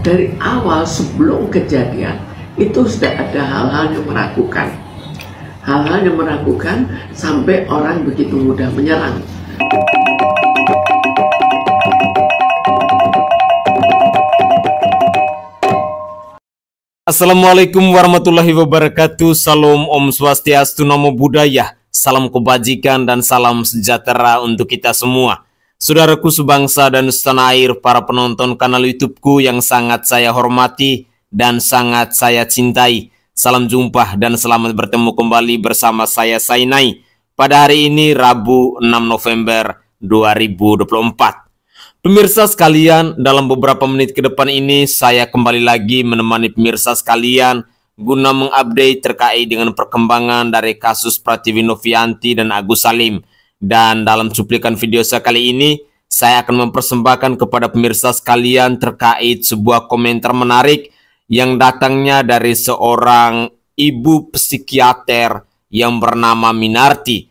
dari awal sebelum kejadian itu sudah ada hal-hal yang meragukan. Hal-hal yang meragukan sampai orang begitu mudah menyerang. Assalamualaikum warahmatullahi wabarakatuh. Salam Om Swastiastu, Namo Buddhaya. Salam kebajikan dan salam sejahtera untuk kita semua. Saudaraku sebangsa dan setanah air, para penonton kanal YouTubeku yang sangat saya hormati dan sangat saya cintai. Salam jumpa dan selamat bertemu kembali bersama saya Sainai pada hari ini Rabu 6 November 2024. Pemirsa sekalian, dalam beberapa menit ke depan ini saya kembali lagi menemani pemirsa sekalian guna mengupdate terkait dengan perkembangan dari kasus Pratiwi Novianti dan Agus Salim. Dan dalam cuplikan video saya kali ini, saya akan mempersembahkan kepada pemirsa sekalian terkait sebuah komentar menarik yang datangnya dari seorang ibu psikiater yang bernama Minarti.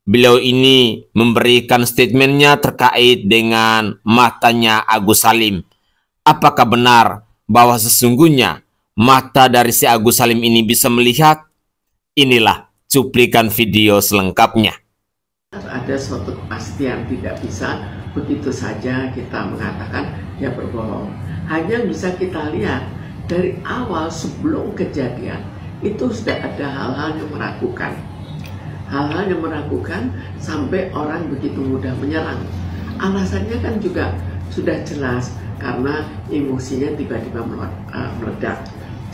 Beliau ini memberikan statementnya terkait dengan matanya Agus Salim. Apakah benar bahwa sesungguhnya mata dari si Agus Salim ini bisa melihat? Inilah cuplikan video selengkapnya. Ada suatu kepastian, tidak bisa begitu saja kita mengatakan dia berbohong. Hanya bisa kita lihat dari awal sebelum kejadian itu sudah ada hal-hal yang meragukan. Hal-hal yang meragukan sampai orang begitu mudah menyerang. Alasannya kan juga sudah jelas, karena emosinya tiba-tiba meledak.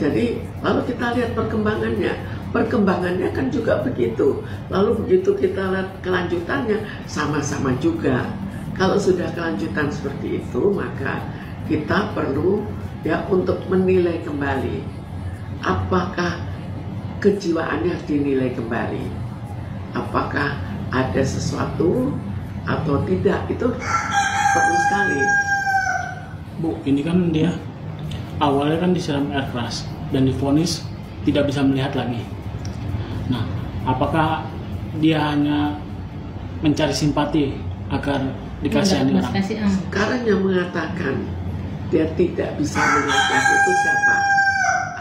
Jadi lalu kita lihat perkembangannya kan juga begitu. Lalu begitu kita lihat kelanjutannya sama-sama juga. Kalau sudah kelanjutan seperti itu, maka kita perlu ya untuk menilai kembali apakah kejiwaannya dinilai kembali, apakah ada sesuatu atau tidak. Itu perlu sekali. Bu, ini kan dia awalnya kan disiram air keras dan divonis tidak bisa melihat lagi. Nah, apakah dia hanya mencari simpati agar dikasihani orang? Sekarang yang mengatakan dia tidak bisa melihat itu siapa?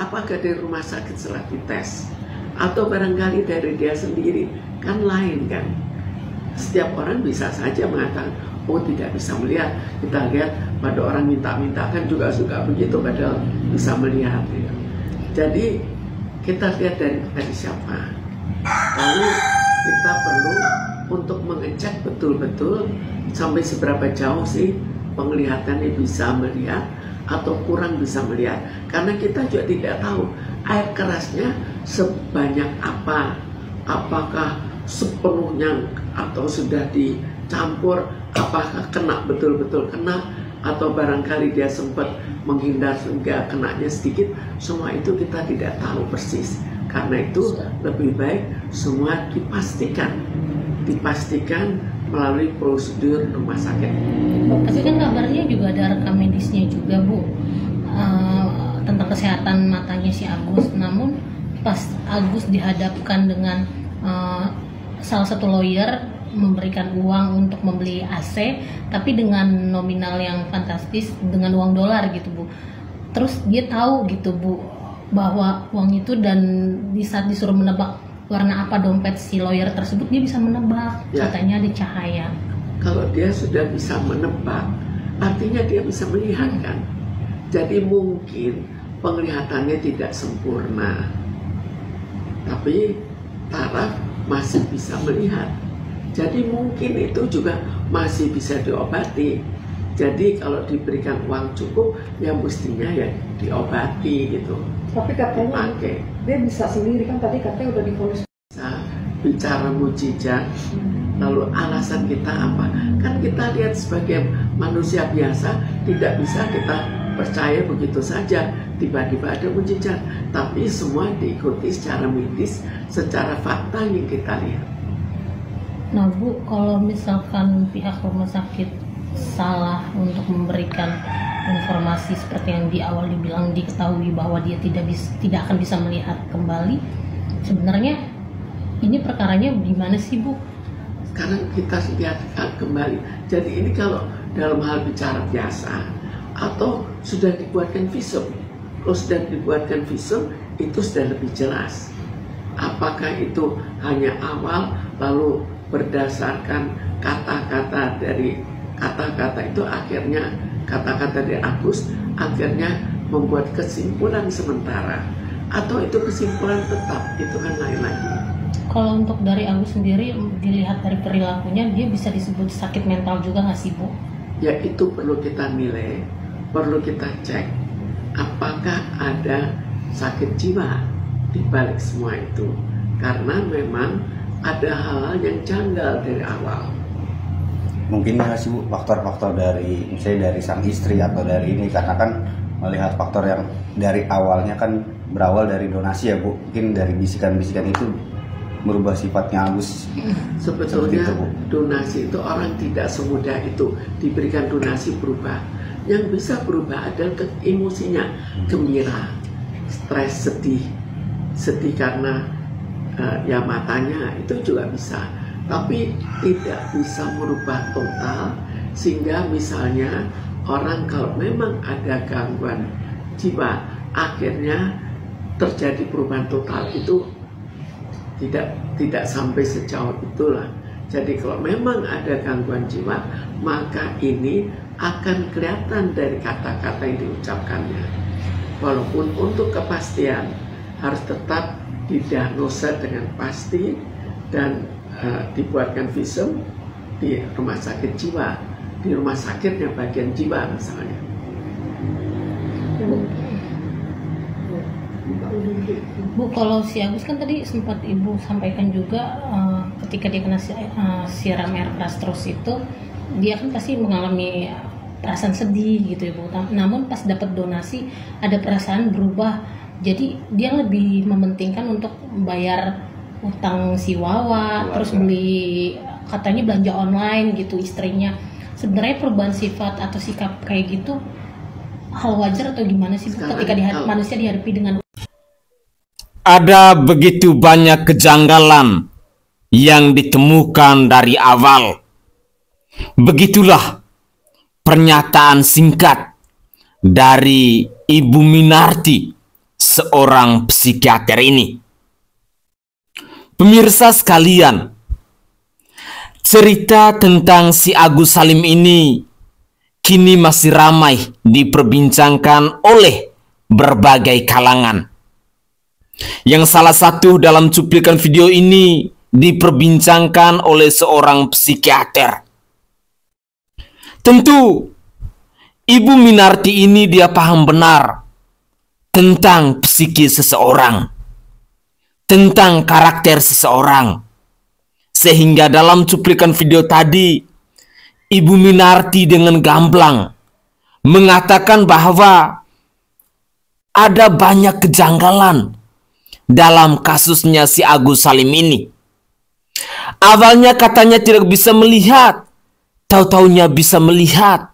Apakah dari rumah sakit setelah dites? Atau barangkali dari dia sendiri? Kan lain kan? Setiap orang bisa saja mengatakan, oh tidak bisa melihat. Kita lihat pada orang minta-minta kan juga suka begitu, padahal bisa melihat. Ya. Jadi kita lihat dari siapa. Lalu kita perlu untuk mengecek betul-betul sampai seberapa jauh sih penglihatannya bisa melihat atau kurang bisa melihat. Karena kita juga tidak tahu air kerasnya sebanyak apa. Apakah sepenuhnya atau sudah dicampur, apakah kena betul-betul kena, atau barangkali dia sempat menghindar sehingga kenanya sedikit. Semua itu kita tidak tahu persis. Karena itu lebih baik semua dipastikan melalui prosedur rumah sakit. Tapi kan kabarnya juga ada rekam medisnya juga, Bu, tentang kesehatan matanya si Agus. Namun pas Agus dihadapkan dengan salah satu lawyer memberikan uang untuk membeli AC, tapi dengan nominal yang fantastis, dengan uang dolar gitu, Bu. Terus dia tahu gitu, Bu, bahwa uang itu, dan di saat disuruh menebak warna apa dompet si lawyer tersebut, dia bisa menebak, ya. Katanya ada cahaya. Kalau dia sudah bisa menebak, artinya dia bisa melihat kan. Jadi mungkin penglihatannya tidak sempurna, tapi taraf masih bisa melihat. Jadi mungkin itu juga masih bisa diobati. Jadi kalau diberikan uang cukup, ya mestinya ya diobati gitu. Tapi katanya dia bisa sendiri kan, tadi katanya udah divonis. Bisa bicara mujizat. Lalu alasan kita apa? Kan kita lihat sebagai manusia biasa, tidak bisa kita percaya begitu saja tiba-tiba ada mujizat. Tapi semua diikuti secara medis, secara fakta yang kita lihat. Nah, Bu, kalau misalkan pihak rumah sakit salah untuk memberikan informasi seperti yang di awal dibilang, diketahui bahwa dia tidak akan bisa melihat kembali, sebenarnya ini perkaranya gimana sih, Bu? Sekarang kita lihat kembali. Jadi ini kalau dalam hal bicara biasa, atau sudah dibuatkan visum. Kalau sudah dibuatkan visum, itu sudah lebih jelas. Apakah itu hanya awal, lalu berdasarkan kata-kata itu akhirnya kata-kata dari Agus akhirnya membuat kesimpulan sementara, atau itu kesimpulan tetap, itu kan lain lagi. Kalau untuk dari Agus sendiri, dilihat dari perilakunya, dia bisa disebut sakit mental juga nggak sih, Bu? Ya, itu perlu kita nilai, perlu kita cek apakah ada sakit jiwa di balik semua itu, karena memang ada hal-hal yang janggal dari awal. Mungkin nggak sih Bu, faktor-faktor dari misalnya dari sang istri atau dari ini, karena kan melihat faktor yang dari awalnya kan berawal dari donasi ya Bu, mungkin dari bisikan-bisikan itu merubah sifatnya Agus. Sebetulnya itu, donasi itu orang tidak semudah itu diberikan donasi berubah. Yang bisa berubah adalah emosinya, gembira, stres, sedih karena ya matanya, itu juga bisa. Tapi tidak bisa merubah total, sehingga misalnya orang kalau memang ada gangguan jiwa akhirnya terjadi perubahan total, itu tidak sampai sejauh itulah. Jadi kalau memang ada gangguan jiwa, maka ini akan kelihatan dari kata-kata yang diucapkannya. Walaupun untuk kepastian harus tetap didiagnosa dengan pasti dan dibuatkan visum di rumah sakit jiwa, di rumah sakitnya bagian jiwa misalnya. Bu, kalau si Agus kan tadi sempat Ibu sampaikan juga ketika dia kena siram air keras terus itu, dia kan pasti mengalami perasaan sedih gitu ya Bu. Namun pas dapat donasi ada perasaan berubah, jadi dia lebih mementingkan untuk bayar utang si Wawa, terus beli katanya belanja online gitu istrinya. Sebenarnya perubahan sifat atau sikap kayak gitu hal wajar atau gimana sih Bu, ketika manusia dihadapi dengan ada begitu banyak kejanggalan yang ditemukan dari awal. Begitulah pernyataan singkat dari Ibu Minarti, seorang psikiater ini. Pemirsa sekalian, cerita tentang si Agus Salim ini kini masih ramai diperbincangkan oleh berbagai kalangan. Yang salah satu dalam cuplikan video ini diperbincangkan oleh seorang psikiater. Tentu Ibu Minarti ini dia paham benar tentang psikis seseorang, tentang karakter seseorang. Sehingga dalam cuplikan video tadi, Ibu Minarti dengan gamblang mengatakan bahwa ada banyak kejanggalan dalam kasusnya si Agus Salim ini. Awalnya katanya tidak bisa melihat, tahu-taunya bisa melihat.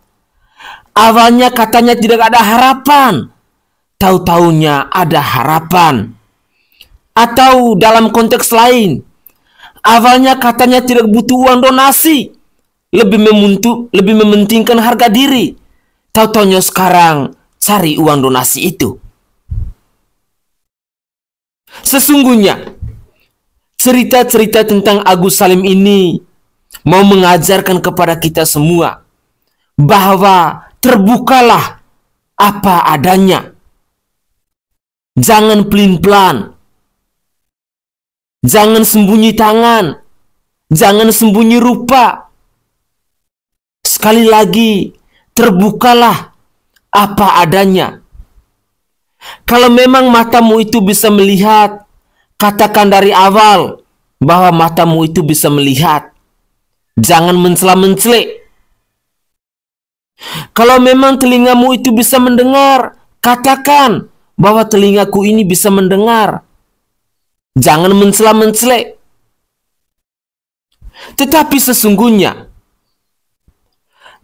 Awalnya katanya tidak ada harapan, tahu-taunya ada harapan. Atau dalam konteks lain, awalnya katanya tidak butuh uang donasi, lebih mementingkan harga diri, tahu-taunya sekarang cari uang donasi itu. Sesungguhnya cerita-cerita tentang Agus Salim ini mau mengajarkan kepada kita semua bahwa terbukalah apa adanya. Jangan pelin-pelan, jangan sembunyi tangan, jangan sembunyi rupa. Sekali lagi, terbukalah apa adanya. Kalau memang matamu itu bisa melihat, katakan dari awal bahwa matamu itu bisa melihat. Jangan mencela-mencelek. Kalau memang telingamu itu bisa mendengar, katakan bahwa telingaku ini bisa mendengar. Jangan mencela-mencelek. Tetapi sesungguhnya,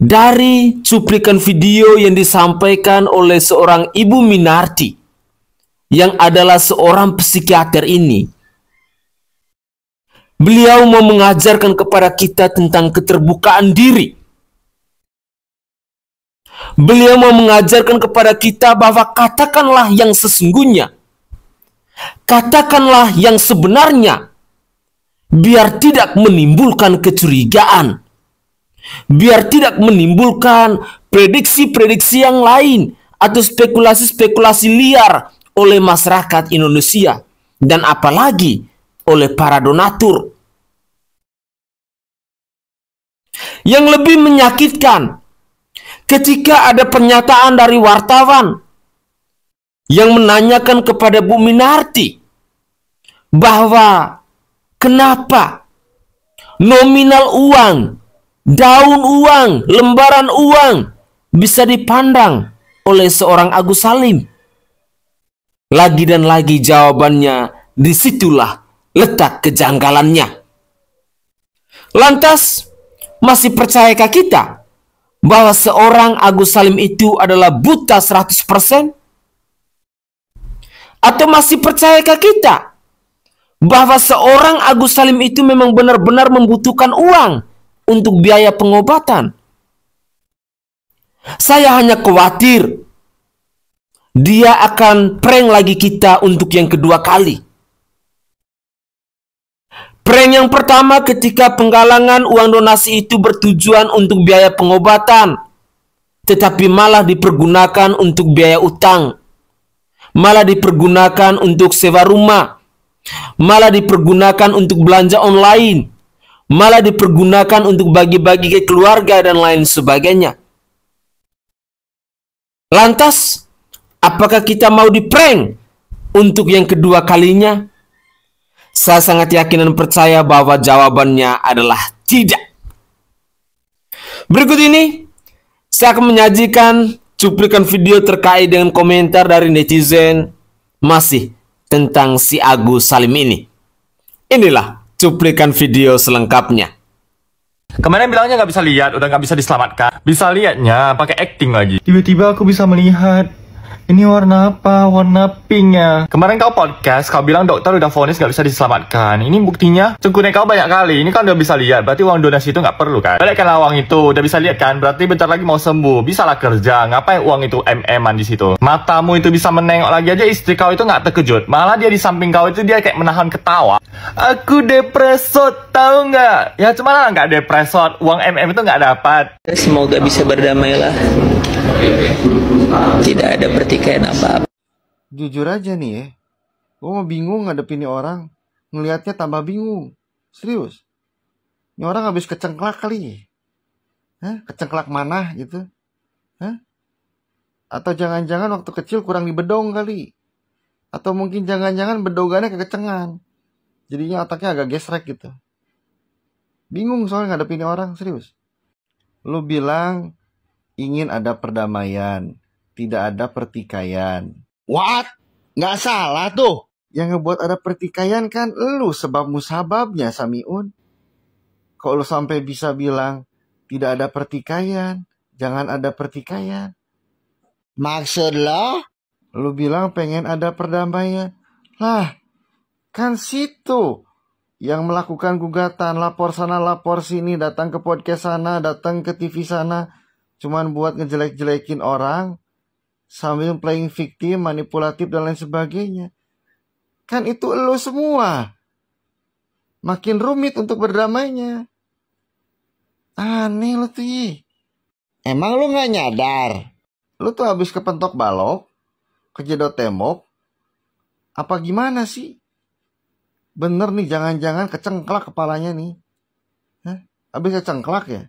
dari cuplikan video yang disampaikan oleh seorang Ibu Minarti yang adalah seorang psikiater ini, beliau mau mengajarkan kepada kita tentang keterbukaan diri. Beliau mau mengajarkan kepada kita bahwa katakanlah yang sesungguhnya. Katakanlah yang sebenarnya. Biar tidak menimbulkan kecurigaan. Biar tidak menimbulkan prediksi-prediksi yang lain atau spekulasi-spekulasi liar oleh masyarakat Indonesia. Dan apalagi oleh para donatur. Yang lebih menyakitkan, ketika ada pernyataan dari wartawan yang menanyakan kepada Bu Minarti bahwa kenapa nominal uang, daun uang, lembaran uang bisa dipandang oleh seorang Agus Salim. Lagi dan lagi jawabannya, disitulah letak kejanggalannya. Lantas, masih percayakah kita bahwa seorang Agus Salim itu adalah buta 100%? Atau masih percayakah kita bahwa seorang Agus Salim itu memang benar-benar membutuhkan uang untuk biaya pengobatan? Saya hanya khawatir dia akan prank lagi kita untuk yang kedua kali. Prank yang pertama ketika penggalangan uang donasi itu bertujuan untuk biaya pengobatan, tetapi malah dipergunakan untuk biaya utang, malah dipergunakan untuk sewa rumah, malah dipergunakan untuk belanja online, malah dipergunakan untuk bagi-bagi ke keluarga dan lain sebagainya. Lantas, apakah kita mau di-prank untuk yang kedua kalinya? Saya sangat yakin dan percaya bahwa jawabannya adalah tidak. Berikut ini, saya akan menyajikan cuplikan video terkait dengan komentar dari netizen masih tentang si Agus Salim ini. Inilah cuplikan video selengkapnya. Kemarin bilangnya nggak bisa lihat, udah nggak bisa diselamatkan. Bisa lihatnya, pakai acting lagi. Tiba-tiba aku bisa melihat. Ini warna apa? Warna pink ya. Kemarin kau podcast, kau bilang dokter udah vonis nggak bisa diselamatkan. Ini buktinya, cengkunek kau banyak kali. Ini kan udah bisa lihat, berarti uang donasi itu nggak perlu kan? Balikkanlah uang itu, udah bisa lihat kan? Berarti bentar lagi mau sembuh. Bisalah kerja, ngapain uang itu MM-an di situ? Matamu itu bisa menengok lagi aja, istri kau itu nggak terkejut. Malah dia di samping kau itu dia kayak menahan ketawa. Aku depresot, tahu nggak? Ya cuma nggak depresot, uang MM itu nggak dapat. Semoga bisa berdamailah. Tidak ada pertikaian apa-apa. Jujur aja nih ya, gue mau bingung ngadepin orang, ngelihatnya tambah bingung. Serius, ini orang habis kecengklak kali. Hah? Kecengklak mana gitu? Hah? Atau jangan-jangan waktu kecil kurang dibedong kali? Atau mungkin jangan-jangan bedongannya kekencengan, jadinya otaknya agak gesrek gitu. Bingung soalnya ngadepin orang, serius. Lu bilang ingin ada perdamaian, tidak ada pertikaian. What? Nggak salah tuh. Yang ngebuat ada pertikaian kan lu, sebab musababnya, Samiun. Kok lu sampai bisa bilang tidak ada pertikaian, jangan ada pertikaian? Maksud lo? Lu bilang pengen ada perdamaian. Lah, kan situ yang melakukan gugatan, lapor sana, lapor sini, datang ke podcast sana, datang ke TV sana, cuman buat ngejelek-jelekin orang, sambil playing victim, manipulatif, dan lain sebagainya. Kan itu lo semua. Makin rumit untuk berdamainya. Aneh lo tuh. Emang lo gak nyadar? Lo tuh habis kepentok balok, kejedot tembok, apa gimana sih? Bener nih, jangan-jangan kecengklak kepalanya nih. Hah? Habis kecengklak ya?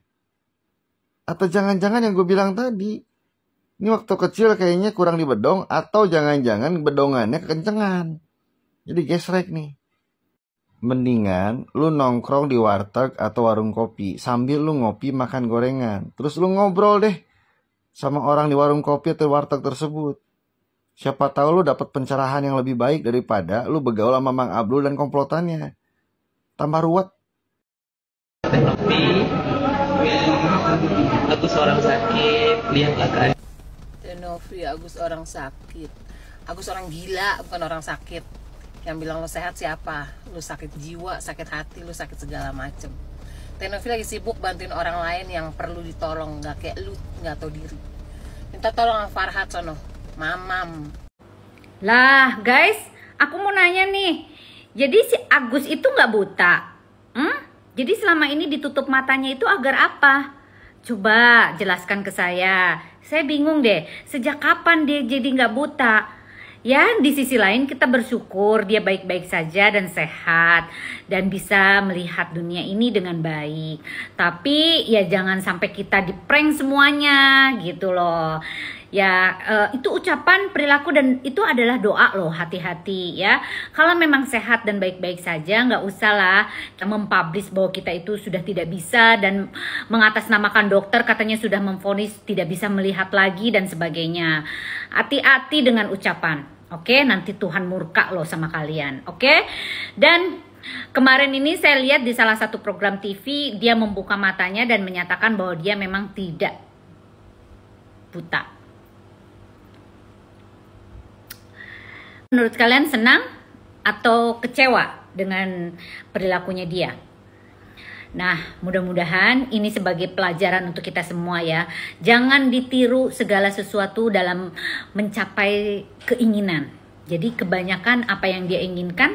Atau jangan-jangan yang gue bilang tadi, ini waktu kecil kayaknya kurang dibedong, atau jangan-jangan bedongannya kekencengan, jadi gesrek nih. Mendingan lu nongkrong di warteg atau warung kopi, sambil lu ngopi makan gorengan, terus lu ngobrol deh sama orang di warung kopi atau warteg tersebut. Siapa tahu lu dapat pencerahan yang lebih baik daripada lu begaul sama Mang Abdul dan komplotannya. Tambah ruwet. Agus orang sakit, lihatlah keadaan. Novi, Agus orang sakit. Agus orang gila, bukan orang sakit. Yang bilang lo sehat siapa? Lo sakit jiwa, sakit hati, lo sakit segala macem. Novi lagi sibuk bantuin orang lain yang perlu ditolong, nggak kayak lu nggak tahu diri. Minta tolong Farhat sono, mamam. Lah guys, aku mau nanya nih. Jadi si Agus itu nggak buta? Jadi selama ini ditutup matanya itu agar apa? Coba jelaskan ke saya. Saya bingung deh, sejak kapan dia jadi nggak buta? Ya, di sisi lain kita bersyukur dia baik-baik saja dan sehat dan bisa melihat dunia ini dengan baik. Tapi ya jangan sampai kita di-prank semuanya gitu loh. Ya itu ucapan, perilaku, dan itu adalah doa loh, hati-hati ya. Kalau memang sehat dan baik-baik saja, nggak usah lah mempublish bahwa kita itu sudah tidak bisa dan mengatasnamakan dokter katanya sudah memvonis tidak bisa melihat lagi dan sebagainya. Hati-hati dengan ucapan, oke? Nanti Tuhan murka loh sama kalian, oke? Dan kemarin ini saya lihat di salah satu program TV, dia membuka matanya dan menyatakan bahwa dia memang tidak buta. Menurut kalian senang atau kecewa dengan perilakunya dia? Nah, mudah-mudahan ini sebagai pelajaran untuk kita semua ya. Jangan ditiru segala sesuatu dalam mencapai keinginan. Jadi kebanyakan apa yang dia inginkan,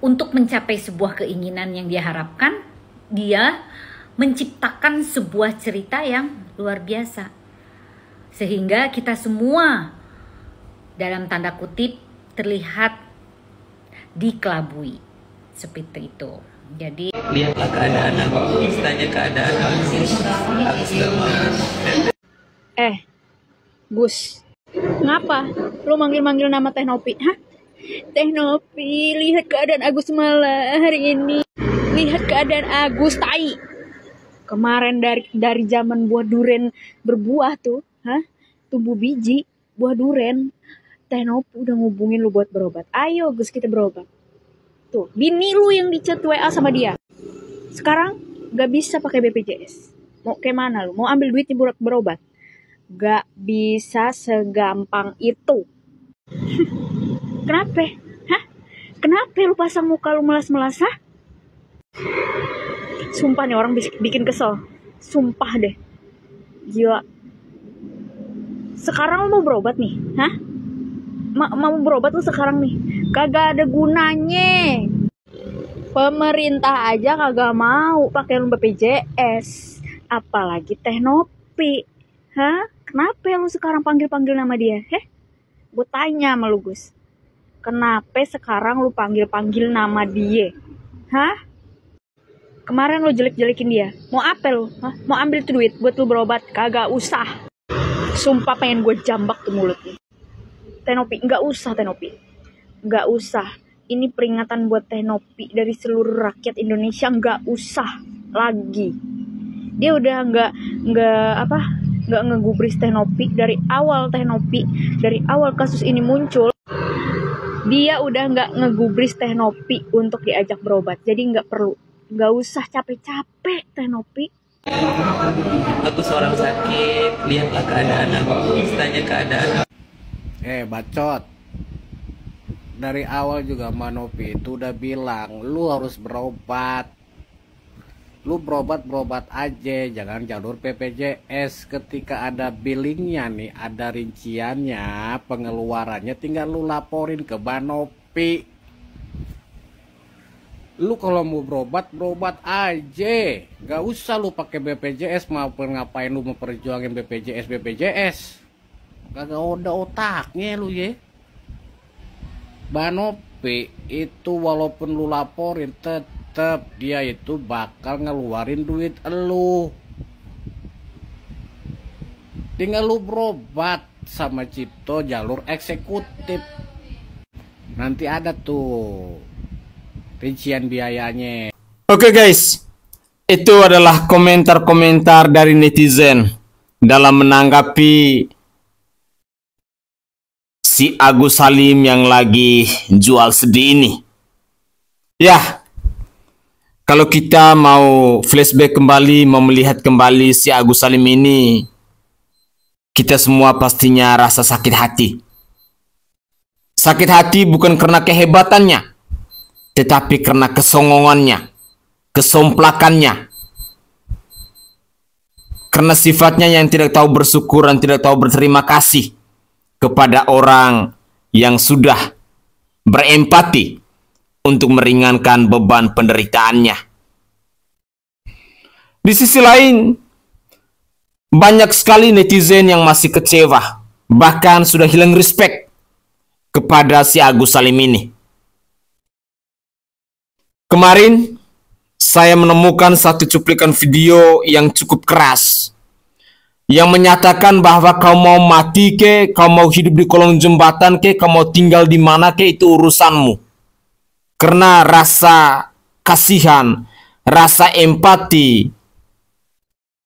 untuk mencapai sebuah keinginan yang dia harapkan, dia menciptakan sebuah cerita yang luar biasa. Sehingga kita semua dalam tanda kutip terlihat dikelabui seperti itu. Jadi lihatlah keadaan aku, tanya keadaan aku. Gus, ngapa lu manggil-manggil nama Teh Nopi? Hah? Teh Nopi, lihat keadaan Agus malah hari ini. Lihat keadaan Agus, tai. Kemarin dari zaman buah duren berbuah tuh, tumbuh biji buah duren. Teh Nopi udah ngubungin lu buat berobat. Ayo Gus, kita berobat. Tuh, bini lu yang di-chat WA sama dia. Sekarang gak bisa pakai BPJS. Mau kayak mana lu? Mau ambil duitnya buat berobat? Gak bisa segampang itu. Kenapa? Kenapa lu pasang muka lu melas-melas, Sumpah nih orang bikin kesel. Sumpah deh. Gila. Sekarang lu mau berobat nih, mau berobat lu sekarang nih, kagak ada gunanya. Pemerintah aja kagak mau pakai BPJS, apalagi Teh Nopi. Kenapa lu sekarang panggil-panggil nama dia? Gue tanya sama lu Gus, kenapa sekarang lu panggil-panggil nama dia? Kemarin lu jelek-jelekin dia, mau apa lu? Mau ambil tuh duit buat lu berobat? Kagak usah. Sumpah pengen gue jambak tuh mulutnya. Teh Nopi, nggak usah Teh Nopi, nggak usah. Ini peringatan buat Teh Nopi dari seluruh rakyat Indonesia, nggak usah lagi. Dia udah nggak ngegubris Teh Nopi dari awal. Teh Nopi dari awal kasus ini muncul, dia udah nggak ngegubris Teh Nopi untuk diajak berobat. Jadi nggak usah capek-capek Teh Nopi. Aku seorang sakit, lihatlah keadaan aku, tanya keadaan aku. Bacot. Dari awal juga Manopi itu udah bilang lu harus berobat. Lu berobat aja, jangan jalur BPJS. Ketika ada billingnya nih, ada rinciannya, pengeluarannya, tinggal lu laporin ke Manopi. Lu kalau mau berobat aja, gak usah lu pakai BPJS. Maupun ngapain lu memperjuangin BPJS. Kagak ada otaknya lu ya. Manopi itu walaupun lu laporin, tetep dia itu bakal ngeluarin duit elu. Tinggal lu berobat sama Cipto jalur eksekutif. Nanti ada tuh rincian biayanya. Oke guys, itu adalah komentar-komentar dari netizen dalam menanggapi si Agus Salim yang lagi jual sedih ini. Ya, kalau kita mau flashback kembali, mau melihat kembali si Agus Salim ini, kita semua pastinya rasa sakit hati. Sakit hati bukan karena kehebatannya, tetapi karena kesongongannya, kesomplakannya. Karena sifatnya yang tidak tahu bersyukur dan tidak tahu berterima kasih kepada orang yang sudah berempati untuk meringankan beban penderitaannya. Di sisi lain, banyak sekali netizen yang masih kecewa, bahkan sudah hilang respect kepada si Agus Salim ini. Kemarin, saya menemukan satu cuplikan video yang cukup keras, yang menyatakan bahwa kau mau mati ke, kau mau hidup di kolong jembatan ke, kau mau tinggal di mana ke, itu urusanmu. Karena rasa kasihan, rasa empati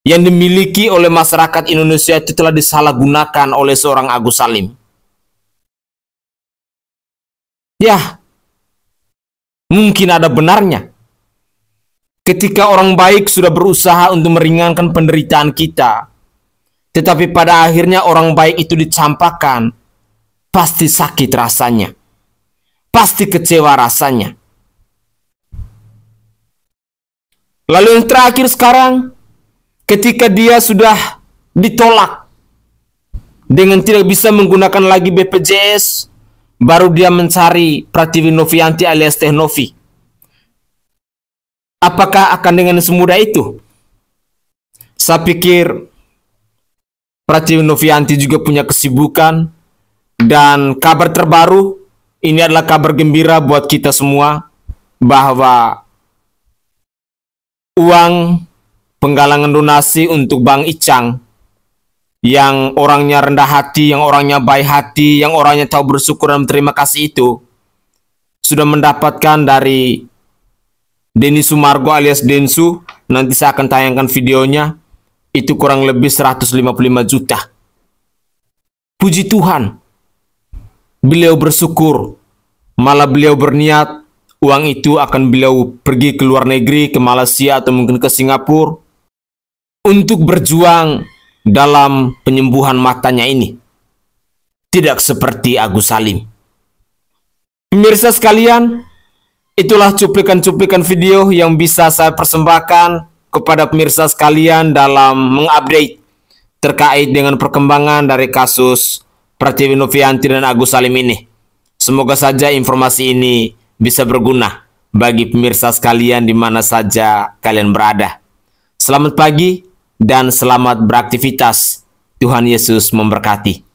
yang dimiliki oleh masyarakat Indonesia itu telah disalahgunakan oleh seorang Agus Salim. Ya, mungkin ada benarnya. Ketika orang baik sudah berusaha untuk meringankan penderitaan kita, tetapi pada akhirnya orang baik itu dicampakkan, pasti sakit rasanya, pasti kecewa rasanya. Lalu yang terakhir sekarang, ketika dia sudah ditolak dengan tidak bisa menggunakan lagi BPJS, baru dia mencari Pratiwi Novianti alias Teh Novi. Apakah akan dengan semudah itu? Saya pikir Pratiwi Novianti juga punya kesibukan, dan kabar terbaru ini adalah kabar gembira buat kita semua bahwa uang penggalangan donasi untuk Bang Icang yang orangnya rendah hati, yang orangnya baik hati, yang orangnya tahu bersyukur dan berterima kasih itu sudah mendapatkan dari Denny Sumargo alias Densu. Nanti saya akan tayangkan videonya. Itu kurang lebih 155 juta. Puji Tuhan, beliau bersyukur, malah beliau berniat uang itu akan beliau pergi ke luar negeri, ke Malaysia atau mungkin ke Singapura untuk berjuang dalam penyembuhan matanya ini. Tidak seperti Agus Salim. Pemirsa sekalian, itulah cuplikan-cuplikan video yang bisa saya persembahkan kepada pemirsa sekalian dalam mengupdate terkait dengan perkembangan dari kasus Pratiwi Novianti dan Agus Salim ini. Semoga saja informasi ini bisa berguna bagi pemirsa sekalian di mana saja kalian berada. Selamat pagi dan selamat beraktivitas. Tuhan Yesus memberkati.